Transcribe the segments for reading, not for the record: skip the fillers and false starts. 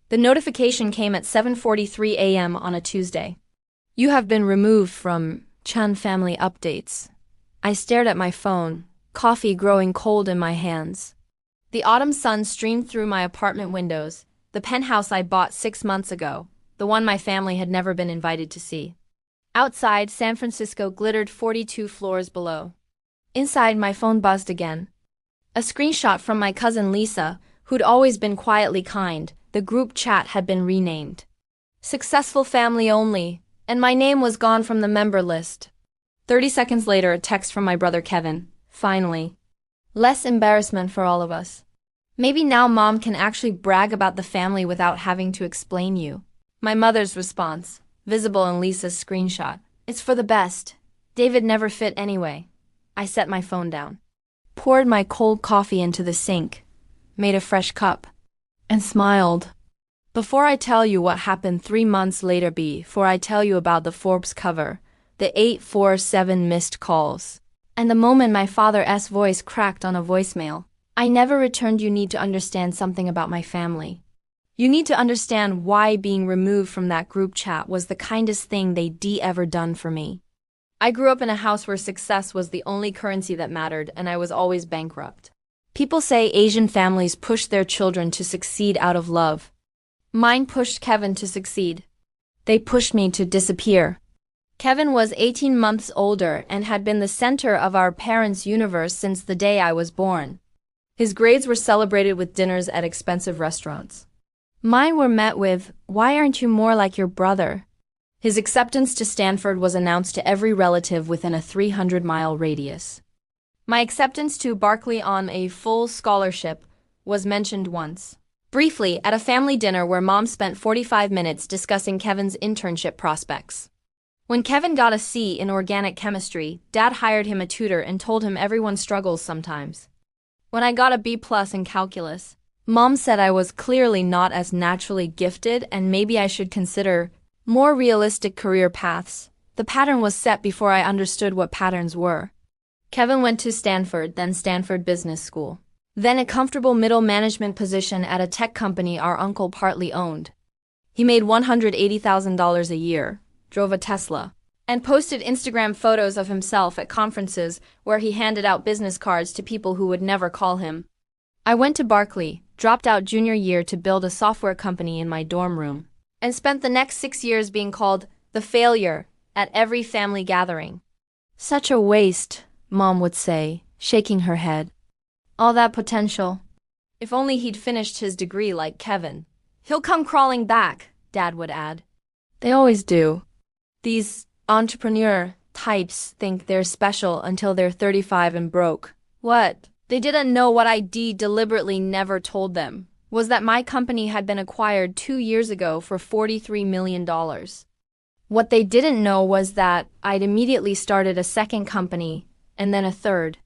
The notification came at 7:43 a.m. on a Tuesday. You have been removed from Chan Family Updates. I stared at my phone, coffee growing cold in my hands. The autumn sun streamed through my apartment windows, the penthouse I bought 6 months ago, the one my family had never been invited to see. Outside, San Francisco glittered 42 floors below. Inside, my phone buzzed again. A screenshot from my cousin Lisa, who'd always been quietly kind. The group chat had been renamed Successful Family Only, and my name was gone from the member list. 30 seconds later, a text from my brother Kevin. Finally. Less embarrassment for all of us. Maybe now Mom can actually brag about the family without having to explain you. My mother's response, visible in Lisa's screenshot. It's for the best. David never fit anyway. I set my phone down. Poured my cold coffee into the sink. Made a fresh cup. And smiled. Before I tell you what happened 3 months later, before I tell you about the Forbes cover, the 847 missed calls, and the moment my father's voice cracked on a voicemail, I never returned. You need to understand something about my family. You need to understand why being removed from that group chat was the kindest thing they'd ever done for me. I grew up in a house where success was the only currency that mattered, and I was always bankrupt. People say Asian families push their children to succeed out of love. Mine pushed Kevin to succeed. They pushed me to disappear. Kevin was 18 months older and had been the center of our parents' universe since the day I was born. His grades were celebrated with dinners at expensive restaurants. Mine were met with, "Why aren't you more like your brother?" His acceptance to Stanford was announced to every relative within a 300-mile radius. My acceptance to Berkeley on a full scholarship was mentioned once. Briefly, at a family dinner where Mom spent 45 minutes discussing Kevin's internship prospects. When Kevin got a C in organic chemistry, Dad hired him a tutor and told him everyone struggles sometimes. When I got a B+ in calculus, Mom said I was clearly not as naturally gifted and maybe I should consider more realistic career paths. The pattern was set before I understood what patterns were. Kevin went to Stanford, then Stanford Business School. Then a comfortable middle management position at a tech company our uncle partly owned. He made $180,000 a year, drove a Tesla, and posted Instagram photos of himself at conferences where he handed out business cards to people who would never call him. I went to Berkeley, dropped out junior year to build a software company in my dorm room, and spent the next 6 years being called the failure at every family gathering. Such a waste, Mom would say, shaking her head. All that potential. If only he'd finished his degree like Kevin. He'll come crawling back, Dad would add. They always do. These entrepreneur types think they're special until they're 35 and broke. What they didn't know, what I deliberately never told them, was that my company had been acquired 2 years ago for $43 million. What they didn't know was that I'd immediately started a second company, and then a third.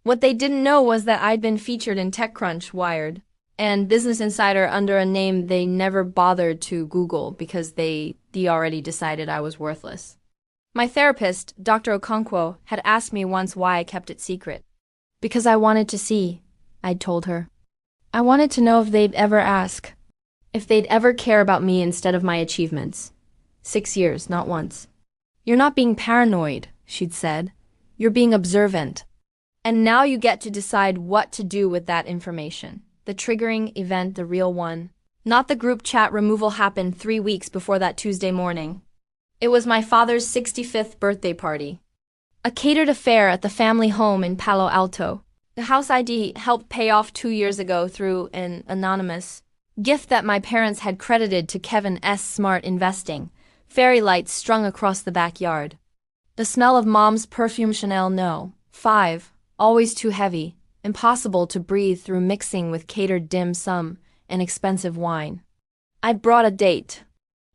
What they didn't know was that I'd been featured in TechCrunch, Wired, and Business Insider under a name they never bothered to Google because they already decided I was worthless. My therapist, Dr. Okonkwo, had asked me once why I kept it secret. Because I wanted to see, I'd told her. I wanted to know if they'd ever ask. If they'd ever care about me instead of my achievements. 6 years, not once. You're not being paranoid, she'd said. You're being observant. And now you get to decide what to do with that information. The triggering event, the real one. Not the group chat removal happened 3 weeks before that Tuesday morning. It was my father's 65th birthday party. A catered affair at the family home in Palo Alto. The house ID helped pay off 2 years ago through an anonymous gift that my parents had credited to Kevin's smart investing. Fairy lights strung across the backyard. The smell of Mom's perfume Chanel No. 5. Always too heavy, impossible to breathe through mixing with catered dim sum and expensive wine. I'd brought a date.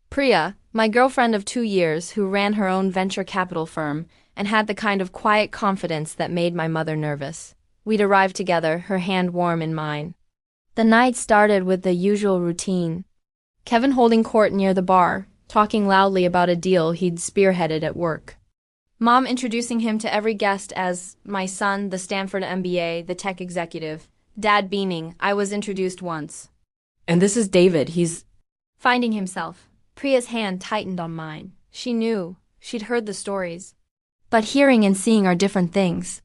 Priya, my girlfriend of 2 years who ran her own venture capital firm and had the kind of quiet confidence that made my mother nervous. We'd arrived together, her hand warm in mine. The night started with the usual routine. Kevin holding court near the bar, talking loudly about a deal he'd spearheaded at work. Mom introducing him to every guest as my son, the Stanford MBA, the tech executive. Dad beaming. I was introduced once. And this is David, he's... Finding himself, Priya's hand tightened on mine. She knew. She'd heard the stories. But hearing and seeing are different things.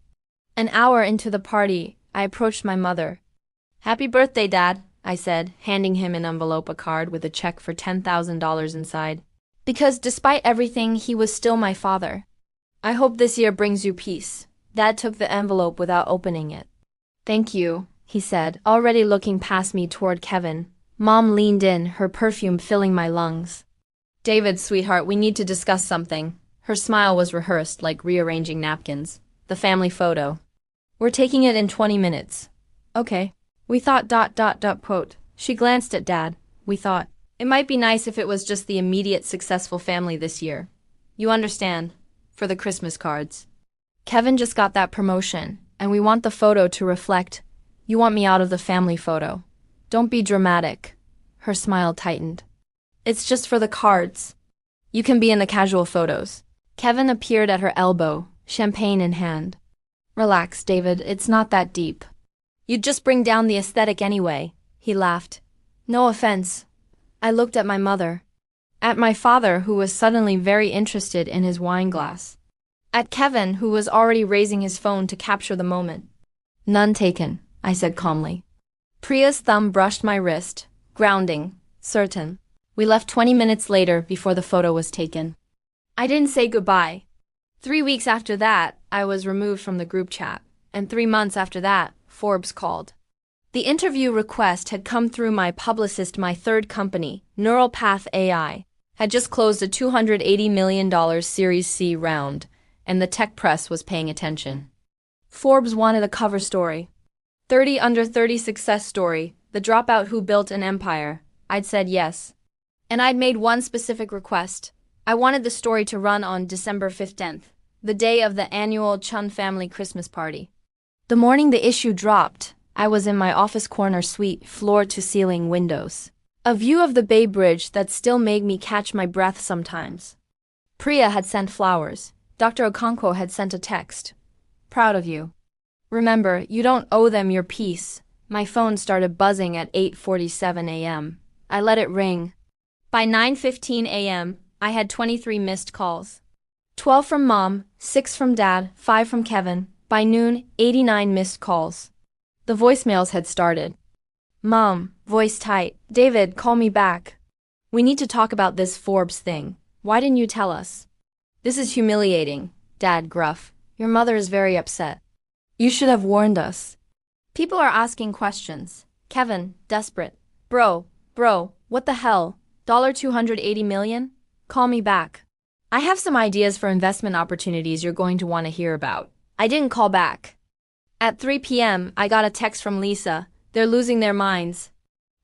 An hour into the party, I approached my mother. "Happy birthday, Dad," I said, handing him an envelope, a card with a check for $10,000 inside. Because despite everything, he was still my father. "I hope this year brings you peace." Dad took the envelope without opening it. "Thank you," he said, already looking past me toward Kevin. Mom leaned in, her perfume filling my lungs. "David, sweetheart, we need to discuss something." Her smile was rehearsed, like rearranging napkins. "The family photo. We're taking it in 20 minutes. Okay. We thought ... quote. She glanced at Dad. "We thought it might be nice if it was just the immediate successful family this year. You understand, for the Christmas cards. Kevin just got that promotion, and we want the photo to reflect. You want me out of the family photo. Don't be dramatic." Her smile tightened. "It's just for the cards. You can be in the casual photos." Kevin appeared at her elbow, champagne in hand. "Relax, David, it's not that deep. You'd just bring down the aesthetic anyway," he laughed. "No offense." I looked at my mother. At my father, who was suddenly very interested in his wine glass. At Kevin, who was already raising his phone to capture the moment. "None taken," I said calmly. Priya's thumb brushed my wrist, grounding, certain. We left 20 minutes later before the photo was taken. I didn't say goodbye. 3 weeks after that, I was removed from the group chat, and 3 months after that, Forbes called. The interview request had come through my publicist. My third company, Neural Path AI, had just closed a $280 million Series C round, and the tech press was paying attention. Forbes wanted a cover story. 30 under 30 success story, the dropout who built an empire. I'd said yes. And I'd made one specific request. I wanted the story to run on December 15th, the day of the annual Chun family Christmas party. The morning the issue dropped, I was in my office corner suite, floor-to-ceiling windows. A view of the Bay Bridge that still made me catch my breath sometimes. Priya had sent flowers. Dr. Okonkwo had sent a text. "Proud of you. Remember, you don't owe them your peace." My phone started buzzing at 8:47 a.m. I let it ring. By 9:15 a.m., I had 23 missed calls. 12 from Mom, 6 from Dad, 5 from Kevin. By noon, 89 missed calls. The voicemails had started. "Mom," voice tight. "David, call me back. We need to talk about this Forbes thing. Why didn't you tell us?" "This is humiliating." Dad, gruff. "Your mother is very upset. You should have warned us." "People are asking questions." Kevin, desperate. Bro, what the hell? $280 million? Call me back. I have some ideas for investment opportunities you're going to want to hear about." I didn't call back. At 3 p.m., I got a text from Lisa. "They're losing their minds.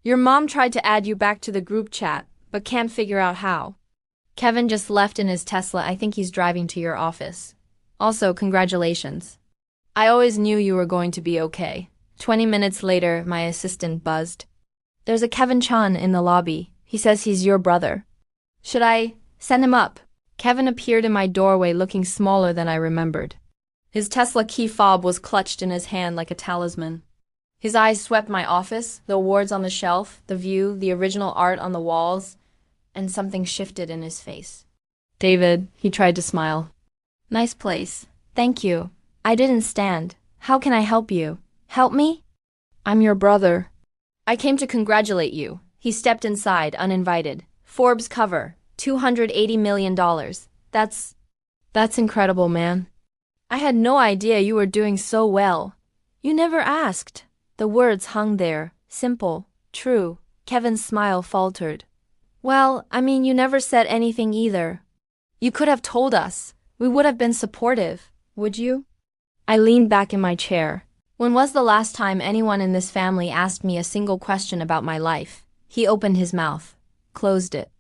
Your mom tried to add you back to the group chat, but can't figure out how. Kevin just left in his Tesla. I think he's driving to your office. Also, congratulations. I always knew you were going to be okay." 20 minutes later, my assistant buzzed. "There's a Kevin Chun in the lobby. He says he's your brother. Should I send him up?" Kevin appeared in my doorway looking smaller than I remembered. His Tesla key fob was clutched in his hand like a talisman. His eyes swept my office, the awards on the shelf, the view, the original art on the walls, and something shifted in his face. "David," he tried to smile. "Nice place. Thank you. I didn't stand. How can I help you?" "Help me?" "I'm your brother. I came to congratulate you." He stepped inside, uninvited. "Forbes cover, $280 million. That's incredible, man. I had no idea you were doing so well. You never asked." The words hung there, simple, true. Kevin's smile faltered. "Well, I mean, you never said anything either. You could have told us. We would have been supportive. Would you?" I leaned back in my chair. When was the last time anyone in this family asked me a single question about my life? He opened his mouth, closed it.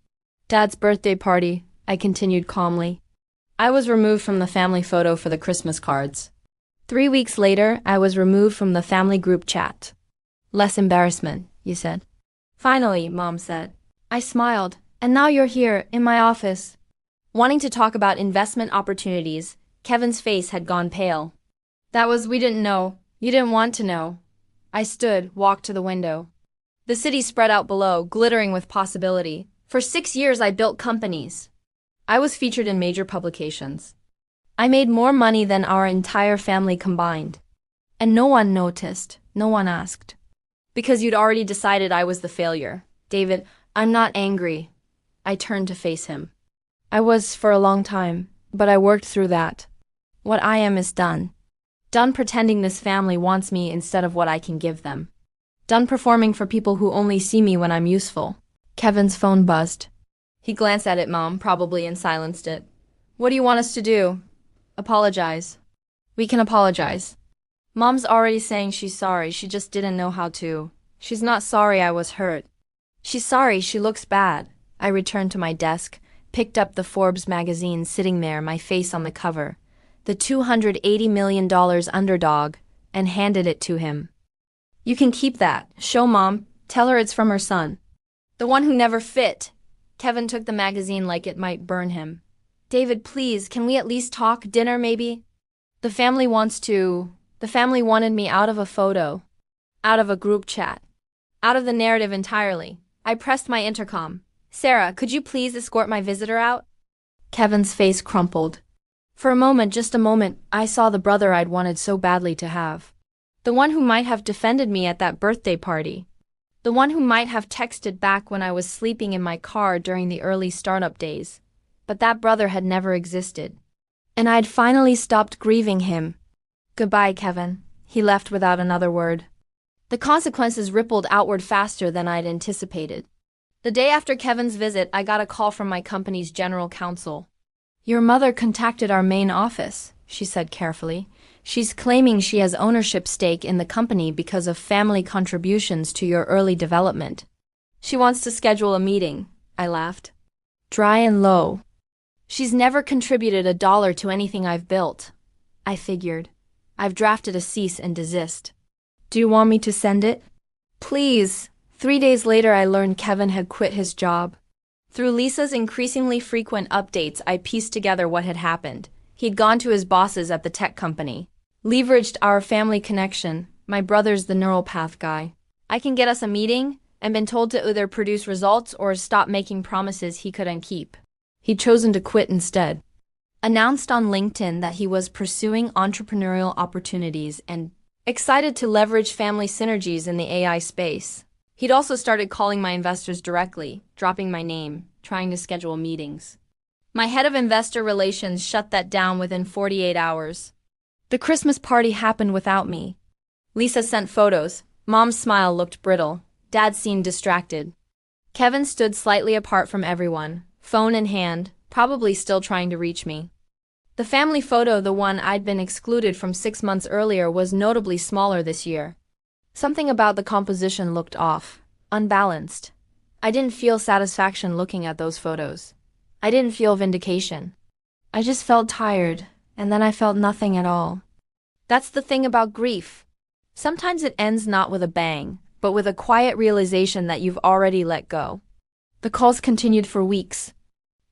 "Dad's birthday party," I continued calmly. I was removed from the family photo for the Christmas cards. 3 weeks later, I was removed from the family group chat. "Less embarrassment," you said. "Finally," Mom said. I smiled. "And now you're here, in my office." Wanting to talk about investment opportunities, Kevin's face had gone pale. "We didn't know. You didn't want to know." I stood, walked to the window. The city spread out below, glittering with possibility. For 6 years I built companies. I was featured in major publications. I made more money than our entire family combined. And no one noticed, no one asked. Because you'd already decided I was the failure. David, I'm not angry. I turned to face him. I was for a long time, but I worked through that. What I am is done. Done pretending this family wants me instead of what I can give them. Done performing for people who only see me when I'm useful. Kevin's phone buzzed. He glanced at it, Mom, probably, and silenced it. What do you want us to do? Apologize. We can apologize. Mom's already saying she's sorry, she just didn't know how to. She's not sorry I was hurt. She's sorry she looks bad. I returned to my desk, picked up the Forbes magazine sitting there, my face on the cover, the $280 million underdog, and handed it to him. You can keep that. Show Mom. Tell her it's from her son. The one who never fit. Kevin took the magazine like it might burn him. David, please, can we at least talk? Dinner, maybe? The family wanted me out of a photo. Out of a group chat. Out of the narrative entirely. I pressed my intercom. Sarah, could you please escort my visitor out? Kevin's face crumpled. For a moment, just a moment, I saw the brother I'd wanted so badly to have. The one who might have defended me at that birthday party. The one who might have texted back when I was sleeping in my car during the early startup days. But that brother had never existed. And I'd finally stopped grieving him. Goodbye, Kevin. He left without another word. The consequences rippled outward faster than I'd anticipated. The day after Kevin's visit, I got a call from my company's general counsel. Your mother contacted our main office, she said carefully. She's claiming she has ownership stake in the company because of family contributions to your early development. She wants to schedule a meeting, I laughed. Dry and low. She's never contributed $1 to anything I've built. I figured. I've drafted a cease and desist. Do you want me to send it? Please. 3 days later I learned Kevin had quit his job. Through Lisa's increasingly frequent updates, I pieced together what had happened. He'd gone to his bosses at the tech company. Leveraged our family connection. My brother's the neural path guy. I can get us a meeting, and been told to either produce results or stop making promises he couldn't keep. He'd chosen to quit instead. Announced on LinkedIn that he was pursuing entrepreneurial opportunities and excited to leverage family synergies in the AI space. He'd also started calling my investors directly, dropping my name, trying to schedule meetings. My head of investor relations shut that down within 48 hours. The Christmas party happened without me. Lisa sent photos. Mom's smile looked brittle. Dad seemed distracted. Kevin stood slightly apart from everyone, phone in hand, probably still trying to reach me. The family photo, the one I'd been excluded from 6 months earlier, was notably smaller this year. Something about the composition looked off, unbalanced. I didn't feel satisfaction looking at those photos. I didn't feel vindication. I just felt tired, and then I felt nothing at all. That's the thing about grief. Sometimes it ends not with a bang, but with a quiet realization that you've already let go. The calls continued for weeks.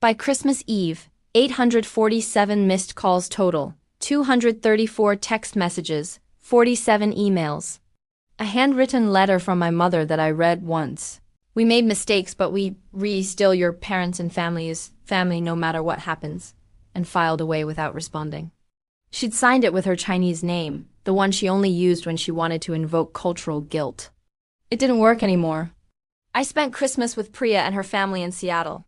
By Christmas Eve, 847 missed calls total, 234 text messages, 47 emails. A handwritten letter from my mother that I read once. We made mistakes, but still your parents and family is family no matter what happens, and filed away without responding. She'd signed it with her Chinese name, the one she only used when she wanted to invoke cultural guilt. It didn't work anymore. I spent Christmas with Priya and her family in Seattle.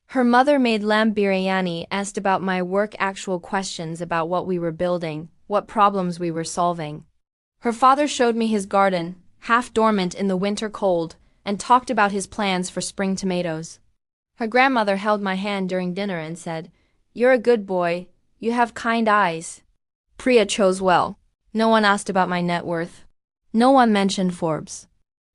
Her mother made lamb biryani, asked about my work, actual questions about what we were building, what problems we were solving. Her father showed me his garden, half dormant in the winter cold, and talked about his plans for spring tomatoes. Her grandmother held my hand during dinner and said, "You're a good boy. You have kind eyes." Priya chose well. No one asked about my net worth. No one mentioned Forbes.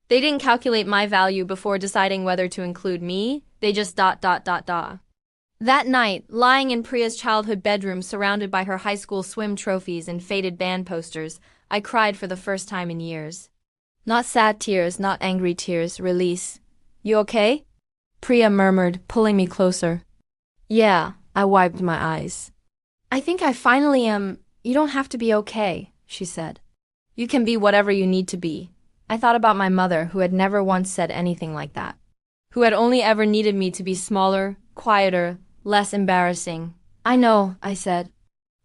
They didn't calculate my value before deciding whether to include me. They just ... That night, lying in Priya's childhood bedroom surrounded by her high school swim trophies and faded band posters, I cried for the first time in years. Not sad tears, not angry tears, release. You okay? Priya murmured, pulling me closer. Yeah, I wiped my eyes. I think I finally am. You don't have to be okay, she said. You can be whatever you need to be. I thought about my mother, who had never once said anything like that, who had only ever needed me to be smaller, quieter, less embarrassing. I know, I said.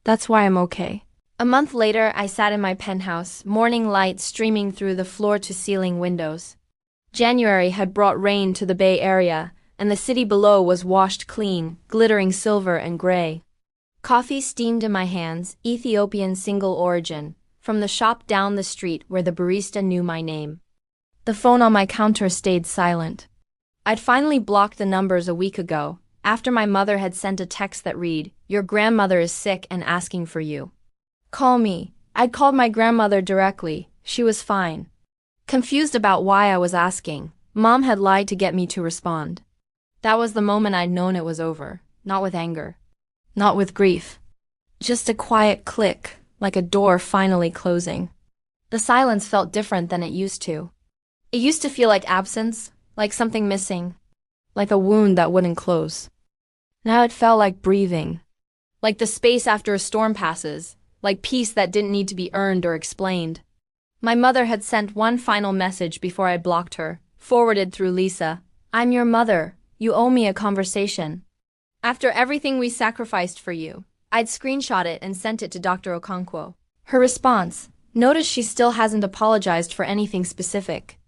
That's why I'm okay. A month later, I sat in my penthouse, morning light streaming through the floor-to-ceiling windows. January had brought rain to the Bay Area, and the city below was washed clean, glittering silver and gray. Coffee steamed in my hands, Ethiopian single origin, from the shop down the street where the barista knew my name. The phone on my counter stayed silent. I'd finally blocked the numbers a week ago, after my mother had sent a text that read, "Your grandmother is sick and asking for you. Call me." I'd called my grandmother directly. She was fine. Confused about why I was asking, Mom had lied to get me to respond. That was the moment I'd known it was over, not with anger, not with grief. Just a quiet click, like a door finally closing. The silence felt different than it used to. It used to feel like absence, like something missing, like a wound that wouldn't close. Now it felt like breathing, like the space after a storm passes, like peace that didn't need to be earned or explained. My mother had sent one final message before I blocked her, forwarded through Lisa. "I'm your mother. You owe me a conversation. After everything we sacrificed for you." I'd screenshot it and sent it to Dr. Okonkwo. Her response: "Notice she still hasn't apologized for anything specific.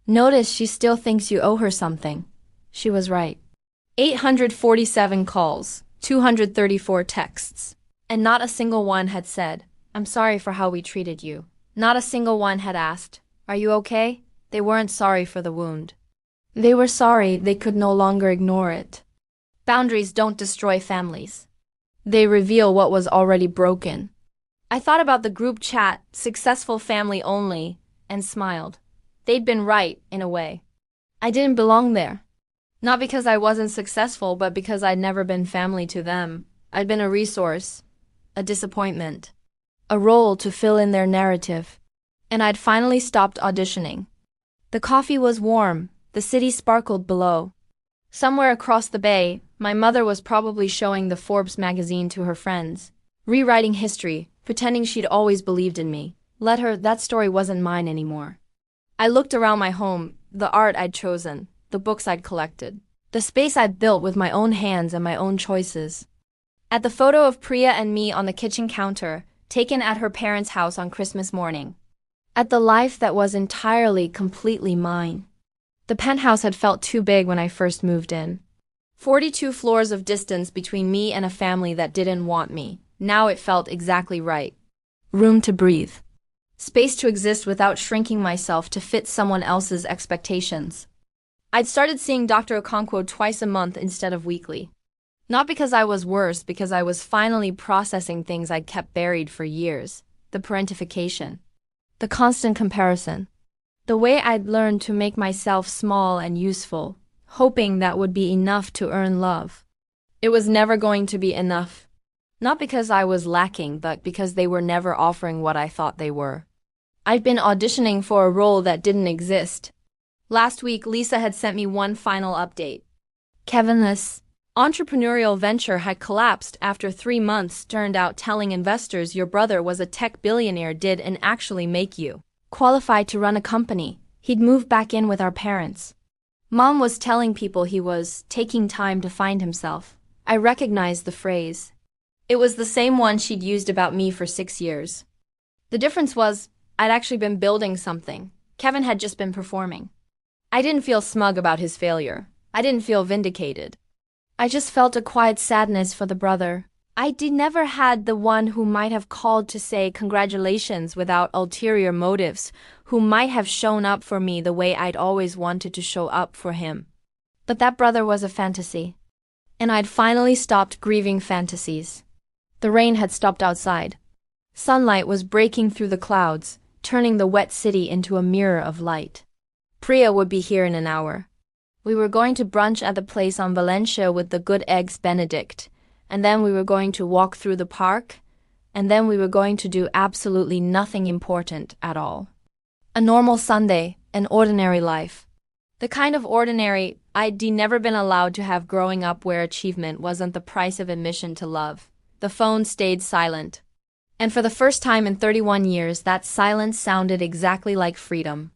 Notice she still thinks you owe her something." She was right. 847 calls, 234 texts. And not a single one had said, "I'm sorry for how we treated you." Not a single one had asked, "Are you okay?" They weren't sorry for the wound. They were sorry they could no longer ignore it. Boundaries don't destroy families. They reveal what was already broken. I thought about the group chat, "successful family only," and smiled. They'd been right, in a way. I didn't belong there. Not because I wasn't successful, but because I'd never been family to them. I'd been a resource, a disappointment, a role to fill in their narrative. And I'd finally stopped auditioning. The coffee was warm, the city sparkled below. Somewhere across the bay, my mother was probably showing the Forbes magazine to her friends, rewriting history, pretending she'd always believed in me. Let her, that story wasn't mine anymore. I looked around my home, the art I'd chosen, the books I'd collected, the space I'd built with my own hands and my own choices. At the photo of Priya and me on the kitchen counter, taken at her parents' house on Christmas morning. At the life that was entirely, completely mine. The penthouse had felt too big when I first moved in. 42 floors of distance between me and a family that didn't want me. Now it felt exactly right. Room to breathe. Space to exist without shrinking myself to fit someone else's expectations. I'd started seeing Dr. Okonkwo twice a month instead of weekly. Not because I was worse, because I was finally processing things I'd kept buried for years. The parentification. The constant comparison. The way I'd learned to make myself small and useful, hoping that would be enough to earn love. It was never going to be enough. Not because I was lacking, but because they were never offering what I thought they were. I'd been auditioning for a role that didn't exist. Last week, Lisa had sent me one final update. Kevin's entrepreneurial venture had collapsed after 3 months. Turned out telling investors your brother was a tech billionaire didn't actually make you qualified to run a company. He'd moved back in with our parents. Mom was telling people he was taking time to find himself. I recognized the phrase. It was the same one she'd used about me for 6 years. The difference was, I'd actually been building something. Kevin had just been performing. I didn't feel smug about his failure. I didn't feel vindicated. I just felt a quiet sadness for the brother. I'd never had the one who might have called to say congratulations without ulterior motives, who might have shown up for me the way I'd always wanted to show up for him. But that brother was a fantasy. And I'd finally stopped grieving fantasies. The rain had stopped outside. Sunlight was breaking through the clouds, turning the wet city into a mirror of light. Priya would be here in an hour. We were going to brunch at the place on Valencia with the good eggs Benedict, and then we were going to walk through the park, and then we were going to do absolutely nothing important at all. A normal Sunday, an ordinary life. The kind of ordinary I'd never been allowed to have growing up, where achievement wasn't the price of admission to love. The phone stayed silent. And for the first time in 31 years, that silence sounded exactly like freedom.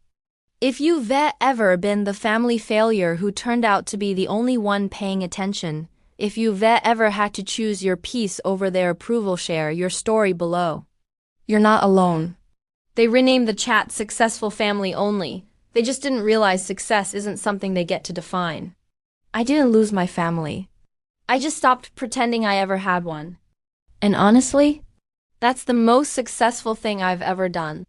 If you've ever been the family failure who turned out to be the only one paying attention, if you've ever had to choose your peace over their approval, share your story below. You're not alone. They renamed the chat Successful Family Only. They just didn't realize success isn't something they get to define. I didn't lose my family. I just stopped pretending I ever had one. And honestly, that's the most successful thing I've ever done.